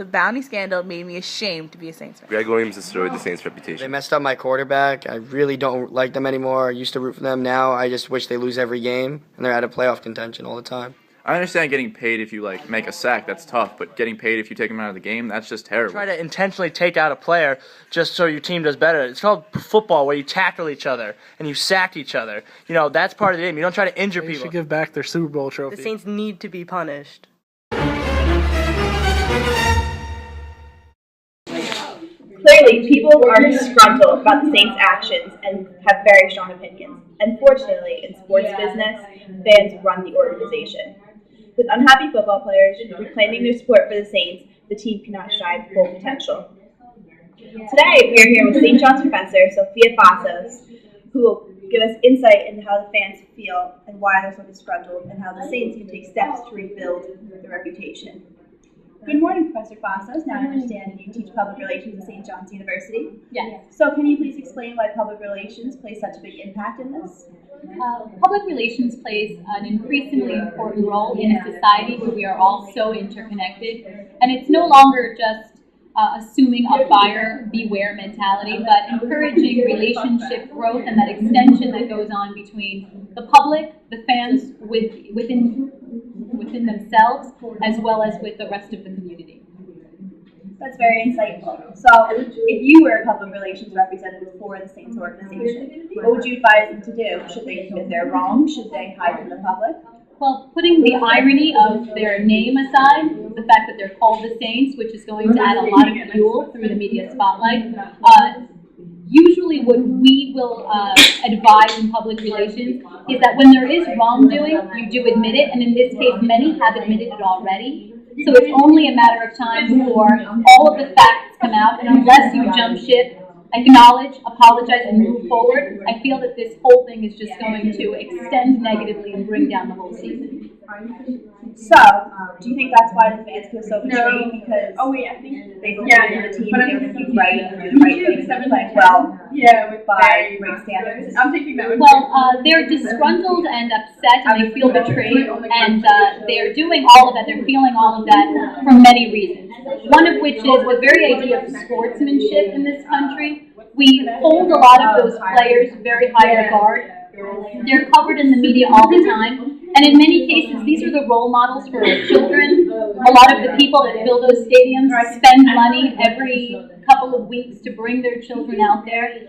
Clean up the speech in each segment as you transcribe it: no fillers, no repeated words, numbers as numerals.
The Bounty scandal made me ashamed to be a Saints fan. Greg Williams destroyed the Saints' They reputation. messed up my quarterback. I really don't like them anymore. I used to root for them. Now I just wish they lose every game, and they're out of playoff contention all the time. I understand getting paid if you make a sack, that's tough, but getting paid if you take them out of the game, that's just terrible. Try to intentionally take out a player just so your team does better. It's called football, where you tackle each other and you sack each other. That's part of the game. You don't try to injure They people. should give back their Super Bowl trophy. The Saints need to be punished. Clearly, people are disgruntled about the Saints' actions and have very strong opinions. Unfortunately, in sports business, fans run the organization. With unhappy football players reclaiming their support for the Saints, the team cannot strive to full potential. Today, we are here with St. John's professor, Sophia Fassos, who will give us insight into how the fans feel and why they're so disgruntled, and how the Saints can take steps to rebuild their reputation. Good morning, Professor Fassos. Now I understand you teach public relations at St. John's University. Yes. So can you please explain why public relations plays such a big impact in this? Public relations plays an increasingly important role in a society where we are all so interconnected. And it's no longer just assuming a buyer beware mentality, but encouraging relationship growth and that extension that goes on between the public, the fans within themselves, as well as with the rest of the community. That's very insightful. So, if you were a public relations representative for the Saints organization, what would you advise them to do? If they're wrong, should they hide from the public? Well, putting the irony of their name aside, the fact that they're called the Saints, which is going to add a lot of fuel through the media spotlight, usually what we will advise in public relations is that when there is wrongdoing, you do admit it, and in this case, many have admitted it already. So it's only a matter of time before all of the facts come out, and unless you jump ship, acknowledge, apologize, and move forward, I feel that this whole thing is just going to extend negatively and bring down the whole season. So, do you think that's why the fans feel so betrayed? Because I think they believe in the team, they want to do right and do the right things and play well by great standards. I'm thinking that would they're disgruntled and upset, and they feel betrayed, and they're doing all of that, they're feeling all of that for many reasons. One of which is the very idea of sportsmanship in this country. We hold a lot of those players very high regard. They're covered in the media all the time. And in many cases, these are the role models for our children. A lot of the people that fill those stadiums spend money every couple of weeks to bring their children out there.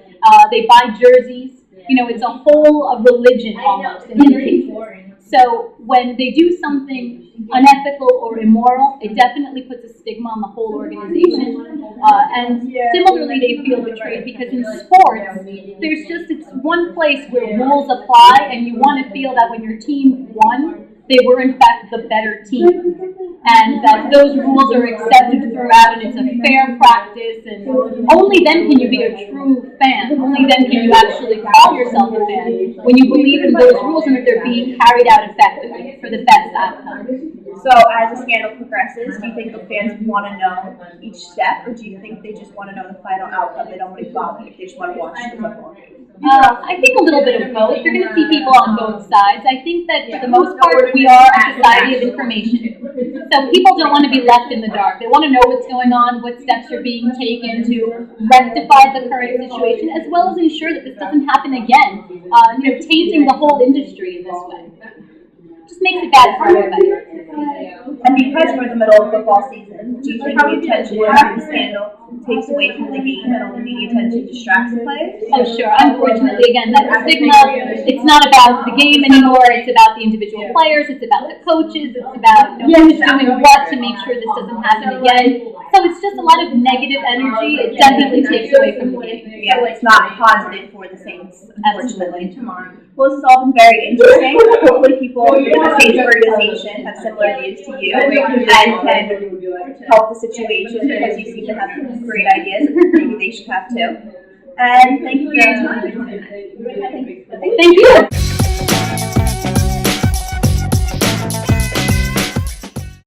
They buy jerseys. It's a whole religion almost in many cases. So when they do something unethical or immoral, it definitely puts a stigma on the whole organization. And similarly, they feel betrayed because in sports, it's one place where rules apply, and you want to feel that when your team won, they were in fact the better team, and that those rules are accepted throughout, and it's a fair practice, and only then can you be a true fan. Only then can you actually call yourself a fan, when you believe in those rules and that they're being carried out effectively for the best outcome. So, as the scandal progresses, do you think the fans want to know each step, or do you think they just want to know the final outcome? They don't want to follow it, they just want to watch the football game? I think a little bit of both. You're going to see people on both sides. I think that for the most part, we are a society of information. So people don't want to be left in the dark. They want to know what's going on, what steps are being taken to rectify the current situation, as well as ensure that this doesn't happen again. Tainting the whole industry in this way just makes it bad for everybody. And because we're in the middle of football season, do you think the attention of the scandal takes away from the game and all the media attention distracts the players? Oh, sure. Unfortunately, again, that stigma, it's not about the game anymore. It's about the individual players. It's about the coaches. It's about who's doing what to make sure this doesn't happen again. So it's just a lot of negative energy. It definitely takes away from the game. Yeah, it's not positive for the Saints, unfortunately. Well, this has all been very interesting. Hopefully people in the Saints organization have similar views to you and can help the situation, because you seem to have great ideas and maybe they should have too. And thank you for your time. Thank you.